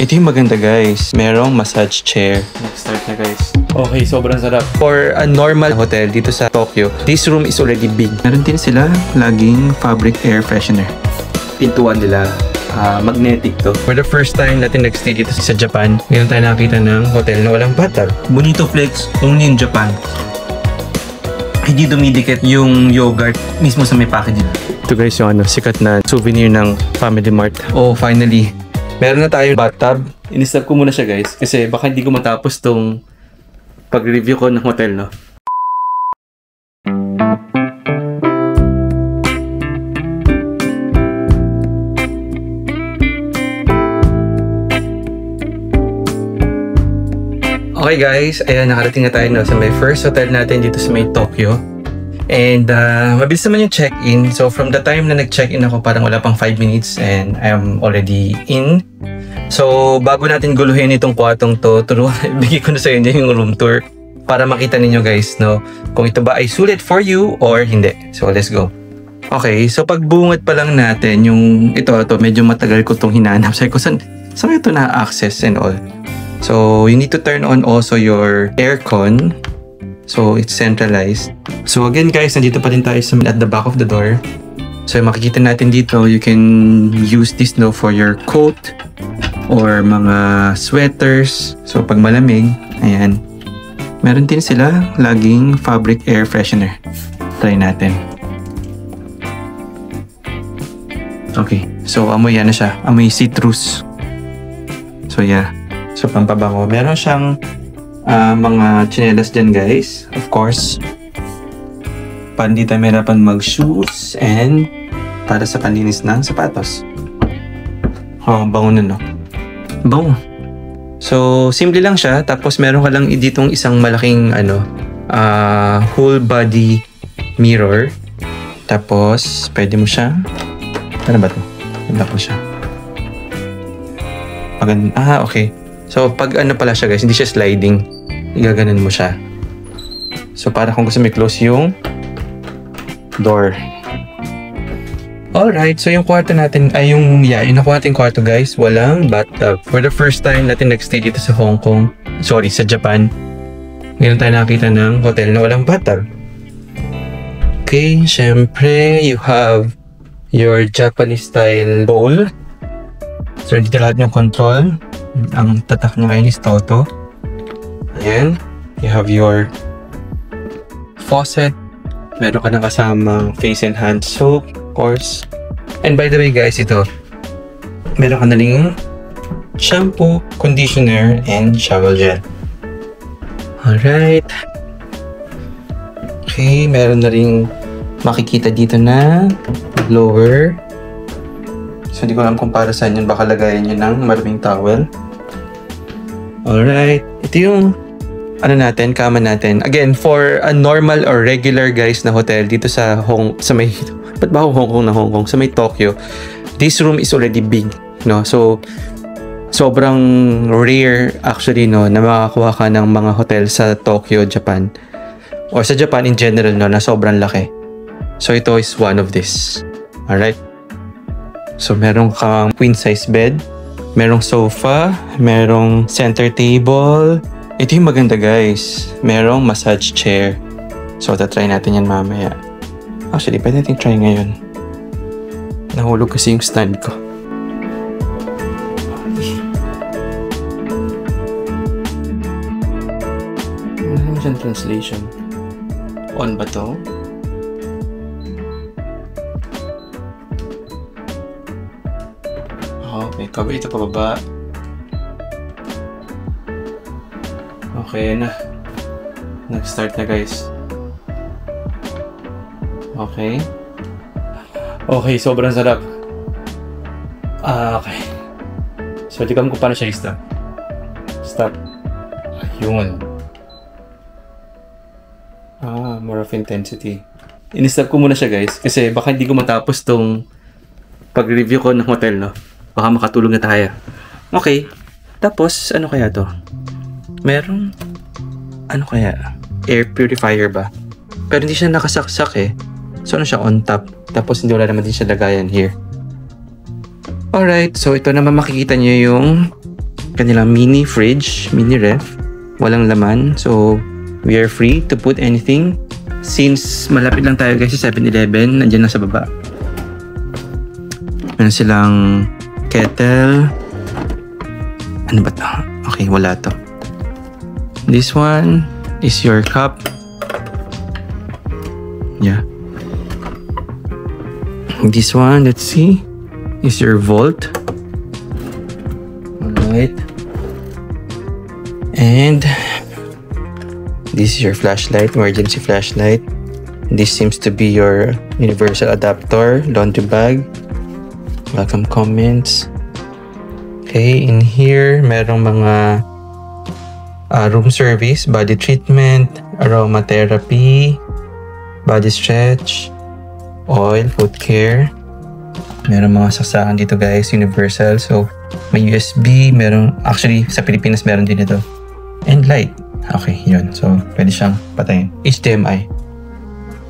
Ito yung maganda guys. Merong massage chair. Nag-start na guys. Okay, sobrang sarap. For a normal hotel dito sa Tokyo, this room is already big. Meron din sila laging fabric air freshener. Pintuan nila. Magnetic to. For the first time natin nag-stay dito sa Japan, ngayon tayo nakita ng hotel na walang bathtub. Bonito Flex, only in Japan. Hindi dumidikit yung yogurt mismo sa may packaging. Ito guys yung sikat na souvenir ng Family Mart. Oh, finally. Meron na tayong bathtub. In-stop ko muna siya guys kasi baka hindi ko matapos tong pag-review ko ng hotel, no? Okay guys, ayan, nakarating na tayo sa may first hotel natin dito sa may Tokyo. And mabilis naman yung check-in. So from the time na nag-check-in ako, parang wala pang 5 minutes and I'm already in. So bago natin guluhin itong kwartong to, bigay ko na sa inyo yung room tour para makita ninyo guys, no, kung ito ba ay sulit for you or hindi. So let's go. Okay, so pagbungat pa lang natin yung ito medyo matagal ko itong hinanap. Sabi ko, saan ito na-access and all. So you need to turn on also your aircon. So it's centralized. So again guys, nandito pa din tayo at the back of the door. So makikita natin dito, you can use this for your coat or mga sweaters. So pag malamig, ayan. Meron din sila laging fabric air freshener. Try natin. Okay, so amoy na siya. Amoy citrus. So yeah. So pampabango. Meron siyang mga chinelas dyan guys. Of course. Hindi tayo mahirapan mag-shoes and para sa panlinis ng sapatos. Oh, bango na no? Bango. So, simple lang siya. Tapos meron ka lang ditong isang malaking whole body mirror. Tapos, pwede mo siya. Ano ba ito? Ganda ko siya. Okay. So, pag pala siya guys, hindi siya sliding. Igaganan mo siya. So, para kung gusto mo i-close yung door. Alright, so yung kwarto natin, yung nakuha natin kwarto guys, walang bathtub. For the first time natin nag-stay dito sa sa Japan. Ngayon tayo nakita ng hotel na walang bathtub. Okay, syempre, you have your Japanese style bowl. So, dito lahat yung control. Ang tatak niya ngayon is Toto. Ayan. You have your faucet. Meron ka na kasamang face and hand soap, of course. And by the way guys, ito. Meron ka na ring shampoo, conditioner, and shower gel. Alright. Okay, meron na ring makikita dito na blower. So, hindi ko alam kung para saan yun. Baka lagayan nyo ng maraming towel. Alright. Ito yung natin, kama natin. Again, for a normal or regular guys na hotel dito sa may ba't ba Hong Kong? Sa may Tokyo, this room is already big, no? So, sobrang rare actually, no, na makakuha ka ng mga hotel sa Tokyo, Japan. Or sa Japan in general, no, na sobrang laki. So, ito is one of this. Alright? So, meron kang queen size bed, merong sofa, merong center table. Ito yung maganda guys. Merong massage chair. So, tatry natin yan mamaya. Actually, pwede natin try ngayon. Nahulog kasi yung stand ko. Wala naman siyang translation. On ba to? Okay, cover ito pababa. Okay na. Nag-start na guys. Okay. Okay, sobrang sarap. Okay. So, di ko paano siya i-stop. Stop. Ayun. More of intensity. In-stop ko muna siya guys. Kasi baka hindi ko matapos tong pag-review ko ng hotel, no? Baka makatulog na tayo. Okay. Tapos, ano kaya to? Merong, ano kaya? Air purifier ba? Pero hindi siya nakasaksak eh. So, ano siya on top? Tapos, hindi wala naman din siya lagayan here. Alright. So, ito naman makikita nyo yung kanilang mini fridge, mini ref. Walang laman. So, we are free to put anything. Since malapit lang tayo guys sa 7-Eleven, nandiyan lang sa baba. Meron silang kettle. Ano ba ito? Okay, wala to. This one is your cup. Yeah. This one, let's see, is your volt. Alright. And this is your flashlight, emergency flashlight. This seems to be your universal adapter, laundry bag. Welcome comments. Okay, in here, merong mga room service, body treatment, aromatherapy, body stretch, oil, foot care. Meron mga saksakan dito guys, universal. So, may USB, meron, actually, sa Pilipinas meron din ito. And light. Okay, yun. So, pwede siyang patayin. HDMI.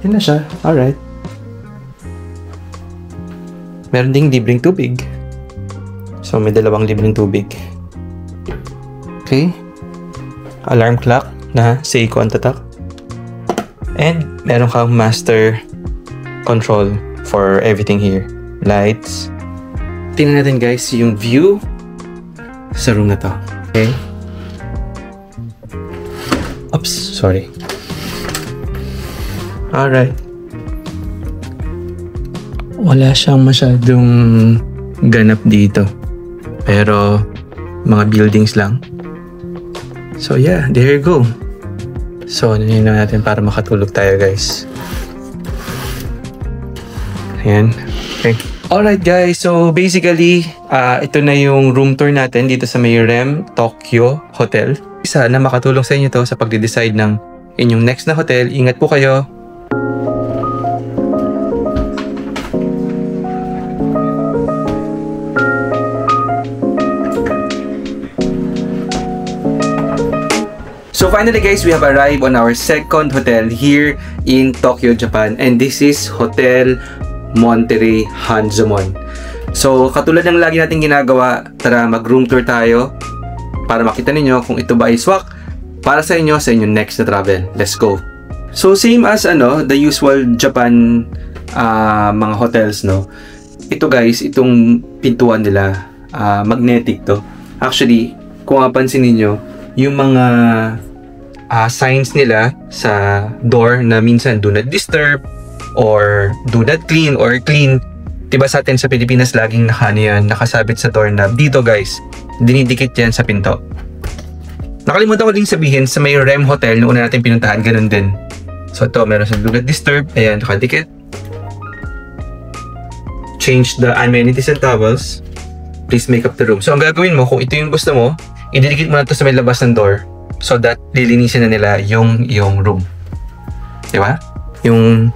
Yun na siya. Alright. Meron ding libreng tubig. So, may dalawang libreng tubig. Okay. Alarm clock na Seiko ang tatak. And meron kang master control for everything here. Lights. Tingnan natin guys yung view sa room na to. Okay. Oops, sorry. Alright. Wala siyang masyadong ganap dito. Pero mga buildings lang. So yeah, there you go. So, nanayin na natin para makatulog tayo guys. Ayan. Okay. Alright guys, so basically, ito na yung room tour natin dito sa may REM Tokyo Hotel. Sana makatulong sa inyo to sa pagde-decide ng inyong next na hotel. Ingat po kayo. So finally guys, we have arrived on our second hotel here in Tokyo, Japan. And this is Hotel Monterey Hanzomon. So katulad ng lagi natin ginagawa, tara mag-room tour tayo para makita ninyo kung ito ba ay swak para sa inyo sa inyong next na travel. Let's go! So same as the usual Japan mga hotels, no? Ito guys, itong pintuan nila, magnetic to. Actually, kung mapansin niyo yung mga signs nila sa door na minsan do not disturb or do not clean or clean. Diba sa atin sa Pilipinas laging nakasabit sa doorknob. Dito guys, dinidikit yan sa pinto. Nakalimutan ko din sabihin sa may REM Hotel na una natin pinuntahan, ganun din. So ito, meron sa do not disturb. Ayan, nakadikit. Change the amenities and towels. Please make up the room. So ang gagawin mo, kung ito yung gusto mo, ididikit mo na ito sa may labas ng door. So that lilinisin na nila yung room. Diba? Yung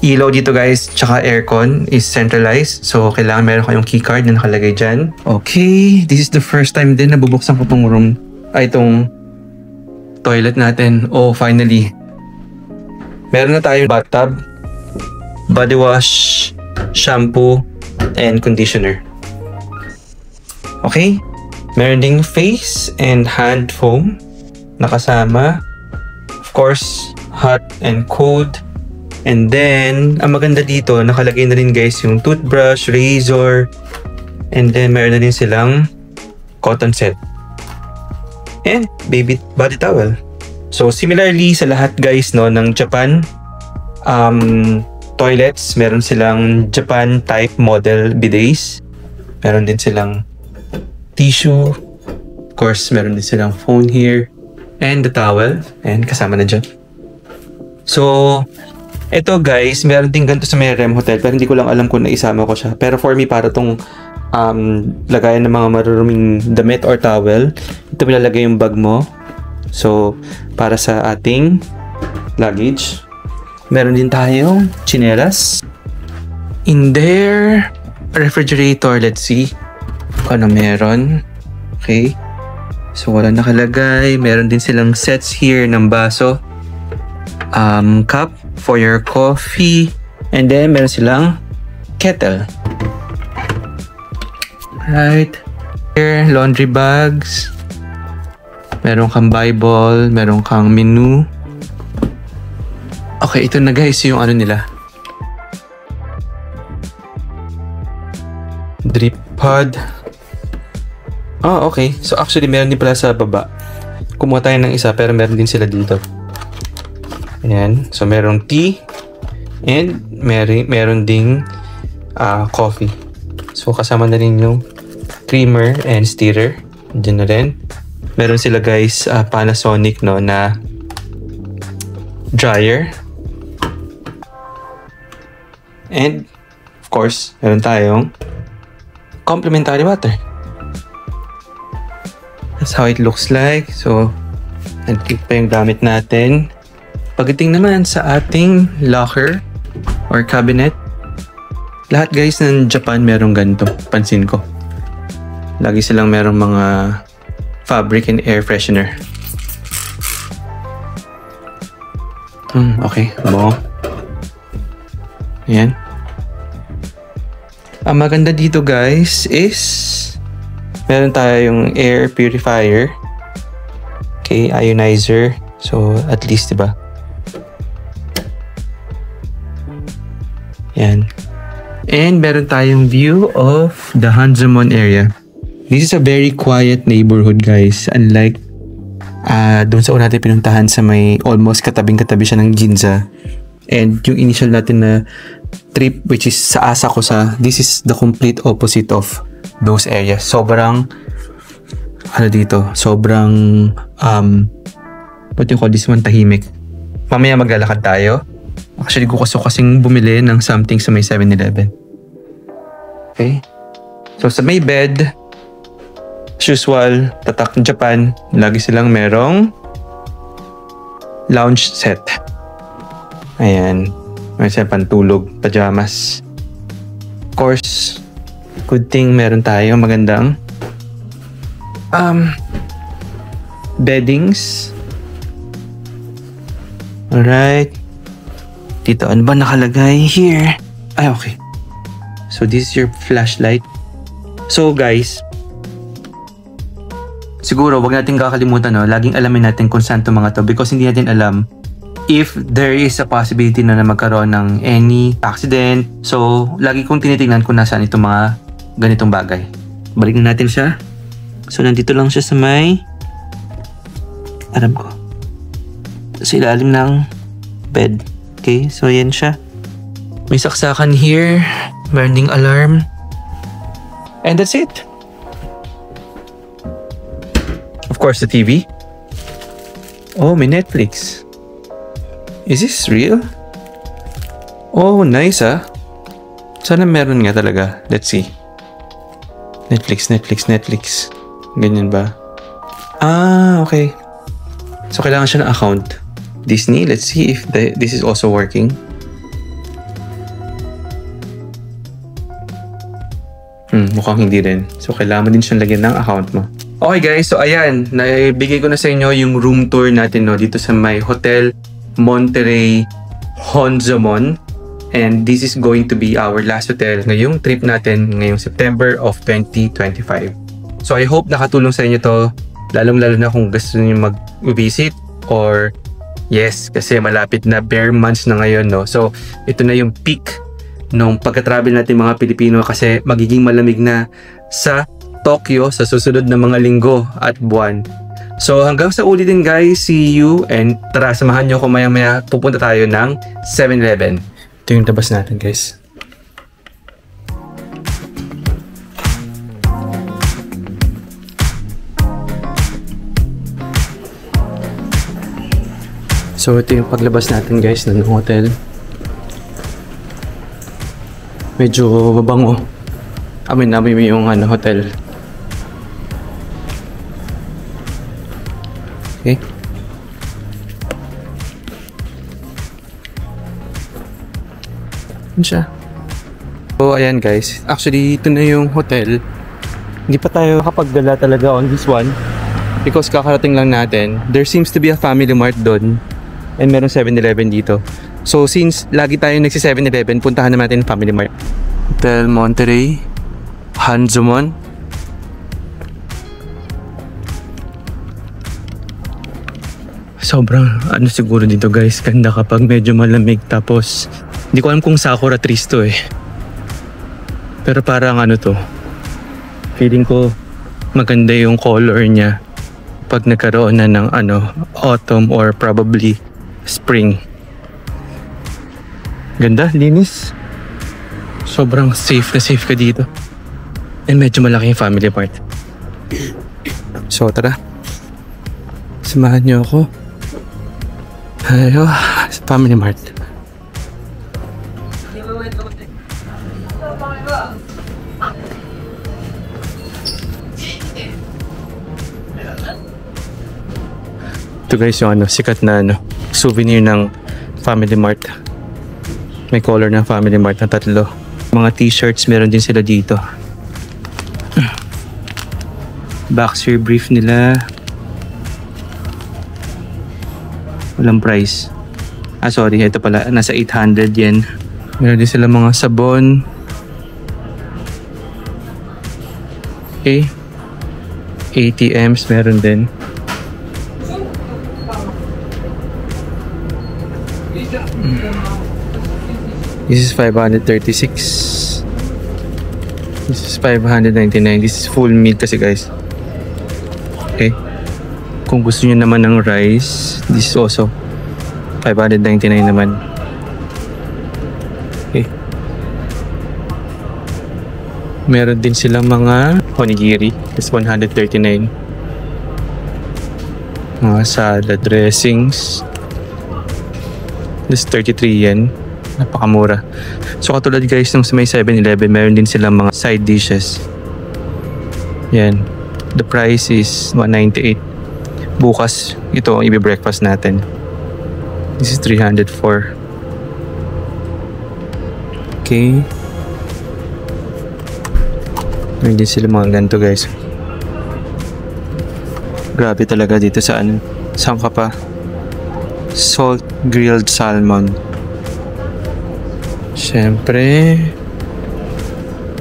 ilaw dito guys, tsaka aircon is centralized. So kailangan meron kayong keycard na nakalagay dyan. Okay, this is the first time din na bubuksan ko tong room. Ay, itong toilet natin. Oh, finally. Meron na tayong bathtub, body wash, shampoo, and conditioner. Okay? Meron ding face and hand foam nakasama. Of course, hot and cold. And then, ang maganda dito, nakalagay na rin guys yung toothbrush, razor, and then meron na rin silang cotton set. And baby body towel. So, similarly sa lahat guys no, ng Japan toilets, meron silang Japan type model bidets. Meron din silang tissue. Of course, meron din silang phone here. And the towel. And kasama na dyan. So, ito guys, meron din ganito sa may REM Hotel. Pero hindi ko lang alam kung naisama ko siya. Pero for me, para tong lagayan ng mga maruruming damit or towel. Ito nilalagay yung bag mo. So, para sa ating luggage. Meron din tayong tsinelas. In their refrigerator, let's see kung ano meron. Okay. So, wala nakalagay. Meron din silang sets here ng baso. Cup for your coffee. And then, meron silang kettle. Right. Here, laundry bags. Meron kang Bible, meron kang menu. Okay, ito na guys yung ano nila. Drip pod. Oh, okay. So actually meron din pala sa baba. Kumuha tayo ng isa pero meron din sila dito. Ayan. So merong tea and meron ding coffee. So kasama na rin yung creamer and stirrer. Diyan na rin. Meron sila guys Panasonic no na dryer. And of course, meron tayong complimentary water. That's how it looks like. So, nag-click pa yung gamit natin. Pagdating naman sa ating locker or cabinet, lahat guys ng Japan merong ganito. Pansin ko. Lagi silang merong mga fabric and air freshener. Okay. Bango. Ayan. Ang maganda dito guys is meron tayo yung air purifier. Okay, ionizer. So, at least, diba? Yan. And meron tayong view of the Hanzomon area. This is a very quiet neighborhood guys. Unlike doon sa una natin pinuntahan sa may almost katabing-katabi siya ng Ginza. And yung initial natin na trip which is sa Asakusa, this is the complete opposite of those areas. Sobrang what you call this one, tahimik. Mamaya maglalakad tayo. Actually gusto kasing bumili ng something sa may 7-Eleven. Okay. So sa may bed, as usual, tatak ng Japan, lagi silang merong lounge set. Ayan. May siya pantulog, pajamas. Of course, good thing meron tayo magandang beddings. Alright. Dito, ano ba nakalagay here? Ay, okay. So, this is your flashlight. So, guys, siguro, wag natin kakalimutan, no? Laging alamin natin kung saan itong mga to because hindi natin alam if there is a possibility na magkaroon ng any accident. So, lagi kong tinitingnan kung nasaan itong mga ganitong bagay. Balik na natin siya. So, nandito lang siya sa may alam ko. Sa ilalim ng bed. Okay, so yan siya. May saksakan here. Meron ding alarm. And that's it. Of course, the TV. Oh, may Netflix. Is this real? Oh, nice ah. Sana meron nga talaga. Let's see. Netflix. Ganyan ba? Ah, okay. So, kailangan siya ng account. Disney, let's see if this is also working. Mukhang hindi rin. So, kailangan mo din siyang lagyan ng account mo. Okay guys, so ayan. Naibigay ko na sa inyo yung room tour natin no, dito sa may Hotel Monterey Hanzomon. And this is going to be our last hotel ngayong trip natin ngayong September of 2025. So I hope nakatulong sa inyo to, lalong-lalo na kung gusto niyo mag-visit or yes, kasi malapit na bare months na ngayon, no? So ito na yung peak nung pagka-travel natin mga Pilipino kasi magiging malamig na sa Tokyo sa susunod na mga linggo at buwan. So hanggang sa ulitin guys, see you and tara samahan nyo ko maya-maya pupunta tayo ng 7-Eleven. Ito yung labas natin guys. So ito yung paglabas natin guys ng hotel. Medyo mabango. Amin yung hotel. Okay. Yan siya. So ayan guys. Actually ito na yung hotel. Hindi pa tayo nakapagdala talaga on this one. Because kakarating lang natin. There seems to be a Family Mart doon. And meron 7-Eleven dito. So since lagi tayo nagsi 7-Eleven, puntahan naman natin Family Mart. Hotel Monterey Hanzomon. Sobrang ano siguro dito guys, ganda kapag medyo malamig. Tapos hindi ko alam kung sakura trees to eh. Pero parang ano to, feeling ko maganda yung color niya pag nagkaroon na ng ano, autumn or probably spring. Ganda, linis. Sobrang safe na safe ka dito. And medyo malaki yung family part. So tara, samahan niyo ako. Ayo, sa Family Mart. Ito guys yung ano, sikat na ano, souvenir ng Family Mart. May color ng Family Mart na 3. Mga t-shirts meron din sila dito. Boxer brief nila. Walang price. Sorry, ito pala, nasa 800 yen. Meron din sila mga sabon. Okay. ATMs meron din. This is 536. This is 599. This is full meal kasi guys. Okay. Kung gusto niyo naman ng rice, this is also 599 naman. Okay. Meron din silang mga onigiri. This is 139. Mga salad dressings. This is 33 yen. Napakamura. So katulad guys nung sa may 7-Eleven, meron din silang mga side dishes. Yan. The price is 198. Bukas, ito ang i-breakfast natin. This is 304. Okay. Meron din sila mga ganito guys. Grabe talaga dito sa ano. Saan ka pa? Salt grilled salmon. Siyempre,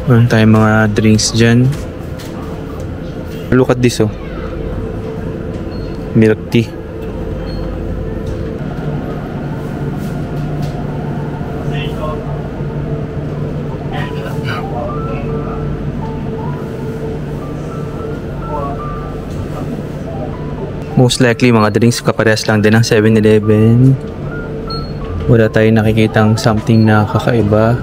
meron tayong mga drinks dyan. Look at this oh. Milk tea. Most likely mga drinks kaparehas lang din ng 7-Eleven. Wala tayong nakikitang something na kakaiba.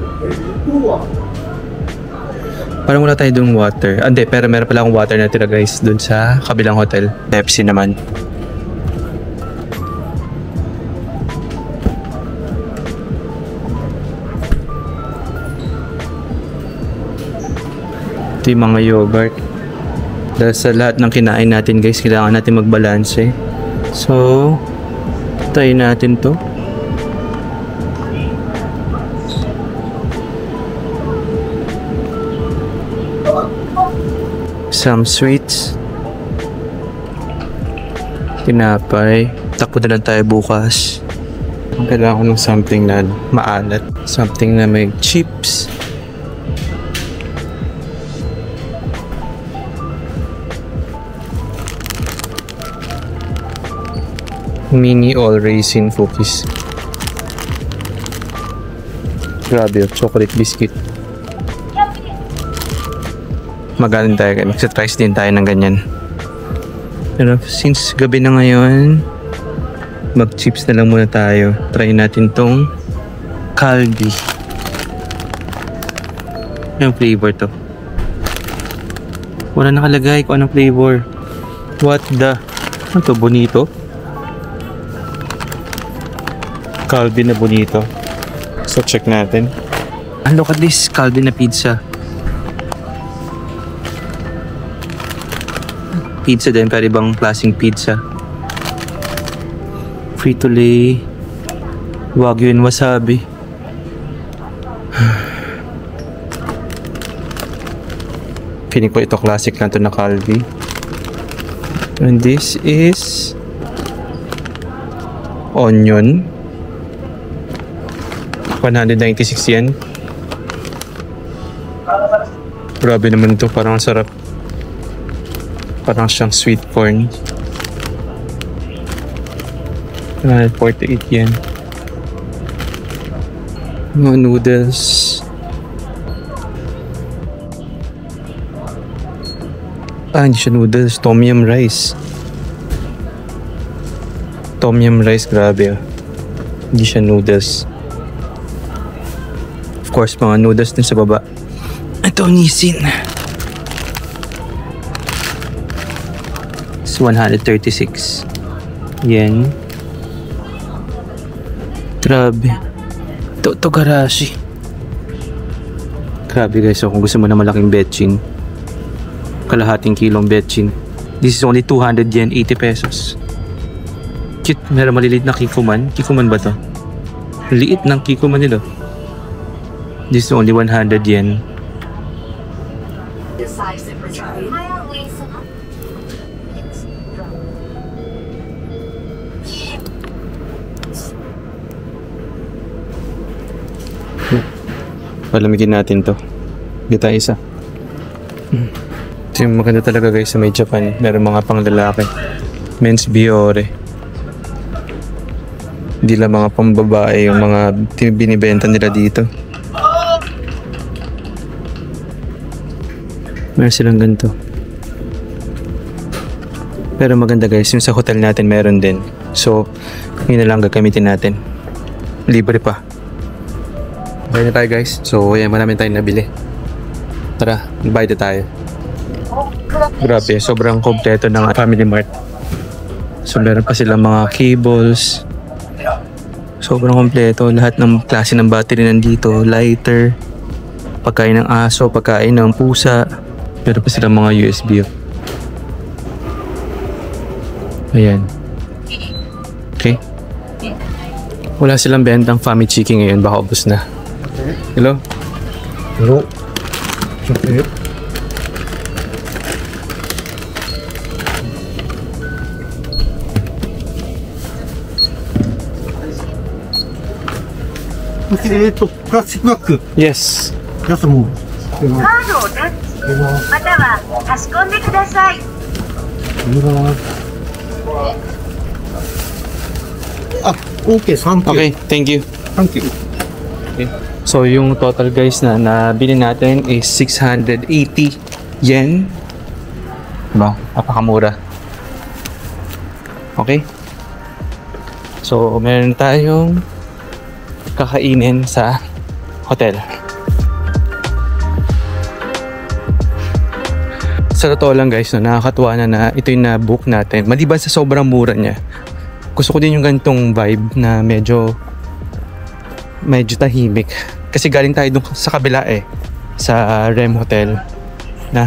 Parang wala tayo dun water. Hindi, pero meron pala akong water na tira guys dun sa kabilang hotel. Pepsi naman. Ito yung mga yogurt. Dahil sa lahat ng kinain natin guys, kailangan natin magbalanse. So, try natin to. Some sweets. Tinapay. Takbo na lang tayo bukas. Kailangan ko ng something na maalat. Something na may chips. Mini all raisin cookies. Grabe, chocolate biscuit. Magaling tayo, magsa-tries din tayo ng ganyan. Pero since gabi na ngayon, mag-chips na lang muna tayo. Try natin tong Calbee. Anong flavor to? Wala nakalagay kung anong flavor. What the? Ano to? Bonito? Calbee na bonito. So check natin. And look at this Calbee na pizza. Pizza din, pero ibang klaseng pizza. Frito-Lay, Wagyu and wasabi. Feeling ko ito classic lang to na Calbee. And this is onion. 196 yen. Grabe naman to, parang sarap. Parang siyang sweet corn. 48 yen. Mga noodles. Hindi siya noodles. Tom yum rice. Tom yum rice, grabe ah. Hindi siya noodles. Of course, mga noodles din sa baba. Ito, Nissin. It's 136 yen. Grabe. Togarashi. Grabe guys, so kung gusto mo na malaking betchin, kalahating kilong betchin, this is only 200 yen, 80 pesos. Cute, meron maliliit na kikuman. Kikuman ba to? Liit ng kikuman nila. This is only 100 yen. Palamigin natin to. Dito tayo isa. Ito yung maganda talaga guys sa may Japan. Meron mga pang lalaki. Men's Biore. Hindi lang mga pambabae yung mga binibenta nila dito. Meron silang ganito. Pero maganda guys, yung sa hotel natin meron din. So, yun na lang gagamitin natin. Libre pa. Okay na tayo guys. So, yan, marami tayong nabili. Tara, bayad na tayo. Grabe, sobrang kompleto ng Family Mart. So, meron pa silang mga cables. Sobrang kompleto. Lahat ng klase ng battery nandito. Lighter. Pagkain ng aso, pagkain ng pusa. Meron pa silang mga USB. Ayan. Okay. Wala silang bentang Family Chicken ngayon. Baka ubos na. Hello? Hello? Okay.プラスチックバッグ Yes. やつもカードをタッチまたは差し込んでください。あ、OK、3キロ。 Okay, thank you. 3キロ。 So, yung total guys na nabili natin is 680 yen. Diba? Napakamura. Okay? So, meron tayong kakainin sa hotel. Sa totoo lang guys, no, nakakatuwa na ito yung na-book natin. Maliban sa sobrang mura niya. Gusto ko din yung ganitong vibe na medyo tahimik. Kasi galing tayo dun sa kabila sa Rem Hotel na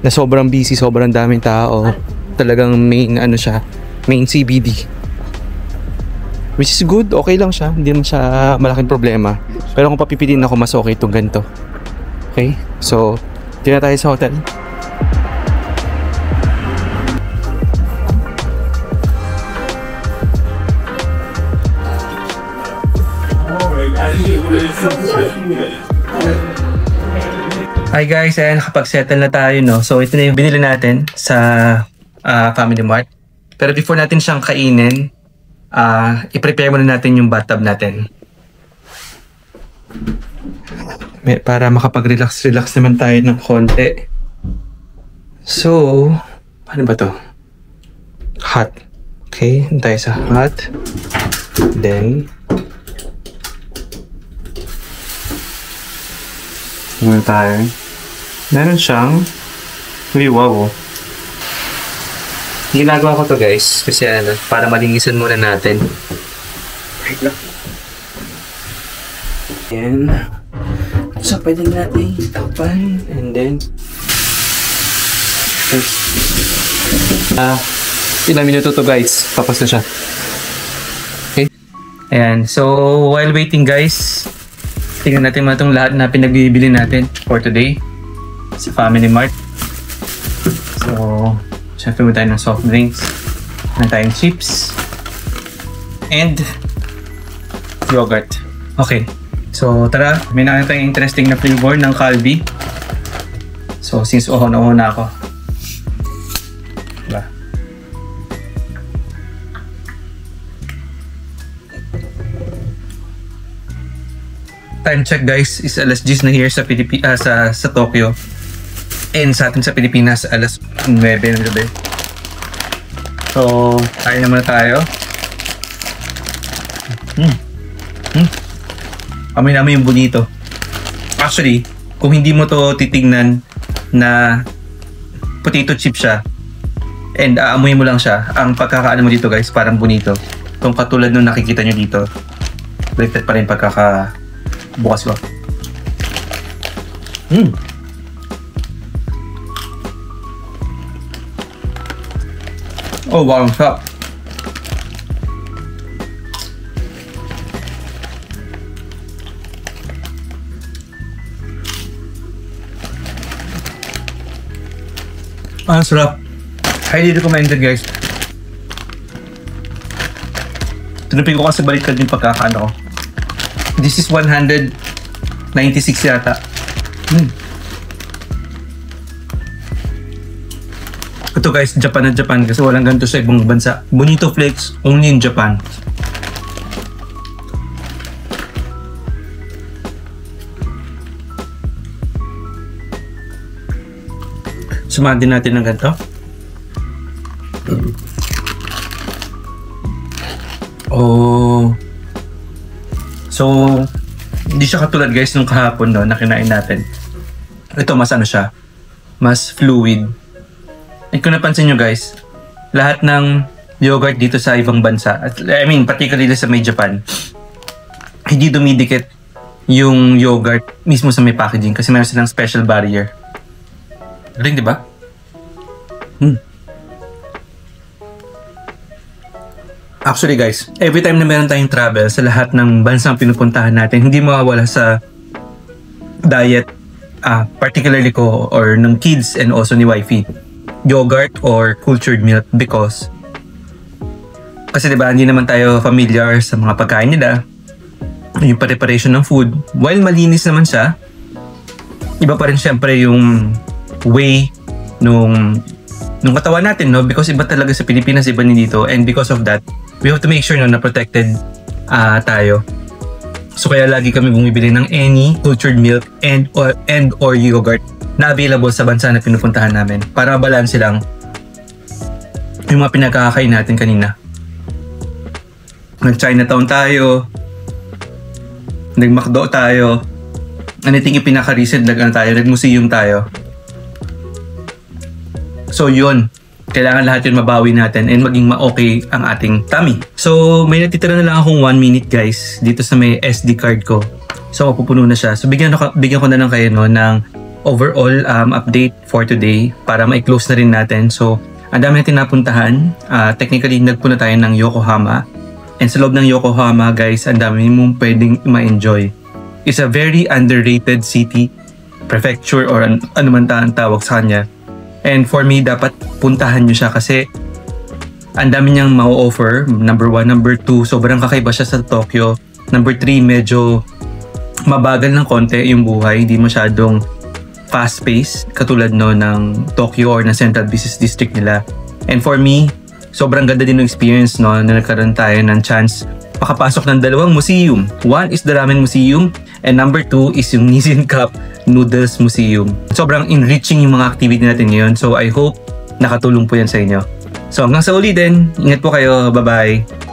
sobrang busy, sobrang daming tao. Talagang main CBD. Which is good, okay lang siya. Hindi naman siya malaking problema. Pero kung papipiliin ako, mas okay itong ganito. Okay? So, tina tayo sa hotel. Hi guys, ayan, nakapag-settle na tayo, no? So, ito na yung binili natin sa Family Mart. Pero before natin siyang kainin, i-prepare muna natin yung bathtub natin. Para makapag-relax naman tayo ng konti. So, paano ba to? Hot. Okay, tayo sa hot. Then, meron siyang wow. Ginagawa ko to guys kasi para malinisan muna natin. Wait lang. Yan. So pwede natin tapan and then ilang minuto to guys, tapos na siya. Okay. Ayan, so while waiting guys, tingnan natin mga itong lahat na pinagbibili natin for today sa Family Mart. So, syempre mo tayo ng soft drinks, na tayong chips, and yogurt. Okay, so tara, may nakita tayong interesting na flavor ng Calbee. So, since na ako. Diba? Time check guys is alas 10 na here sa sa Tokyo. And sa atin sa Pilipinas alas 9 ng gabi. So, kain na muna tayo. Amoy namin yung bonito. Actually, kung hindi mo to titignan na potato chip siya and aamoy mo lang siya, ang pagkakaano mo dito guys, parang bonito. Itong katulad nung nakikita nyo dito, baliktad pa rin pagkakabukas ko. Oh wow, ang sarap. Ang sarap. Highly recommended guys. Tinupin ko kasi baliktad yung pagkakaano ko. This is 196 yata. Ito guys, Japan na Japan kasi walang ganito sa ibang bansa. Bonito Flakes, only in Japan. Sumahan din natin ng ganito. Oh. So, hindi siya katulad guys nung kahapon no, na kinain natin. Ito mas ano siya, mas fluid. At kung napansin nyo guys, lahat ng yogurt dito sa ibang bansa, I mean particularly sa may Japan, hindi dumidikit yung yogurt mismo sa may packaging kasi meron silang special barrier. Ring, di ba? Actually guys, every time na meron tayong travel sa lahat ng bansang pinupuntahan natin, hindi mawawala sa diet, particularly ko or ng kids and also ni wifey, yogurt or cultured milk because kasi diba hindi naman tayo familiar sa mga pagkain nila, yung preparation ng food. While malinis naman siya, iba pa rin syempre yung way nung katawan natin, no? Because iba talaga sa Pilipinas, iba din dito, and because of that we have to make sure na protected tayo. So kaya lagi kami bumibili ng any cultured milk and or yogurt na available sa bansa na pinupuntahan namin para balance lang yung mga pinagkakain natin kanina. Nag-Chinatown tayo, nag-McDo tayo, anything yung pinaka-recent nag-museum tayo. So yun, kailangan lahat yun mabawi natin and maging ma-okay ang ating tummy. So may natitira na lang akong 1 minute guys dito sa may SD card ko. So mapupuno na siya. So bigyan ko na lang kayo no, ng overall update for today para ma-close na rin natin. So ang dami natin napuntahan. Technically nagpunta tayo ng Yokohama. And sa loob ng Yokohama guys, ang dami mong pwedeng ma-enjoy. It's a very underrated city, prefecture or ano man ang tawag sa kanya. And for me, dapat puntahan nyo siya kasi ang dami niyang ma-offer. Number 1, number 2, sobrang kakaiba siya sa Tokyo. Number 3, medyo mabagal ng konti yung buhay. Hindi masyadong fast-paced katulad no ng Tokyo or ng Central Business District nila. And for me, sobrang ganda din ng experience no na nagkaroon tayo ng chance makapasok ng 2 museum. 1 is the Ramen Museum and number 2 is yung Nissin Cup Noodles Museum. Sobrang enriching yung mga activity natin ngayon. So I hope nakatulong po yan sa inyo. So hanggang sa uli din, ingat po kayo. Bye-bye!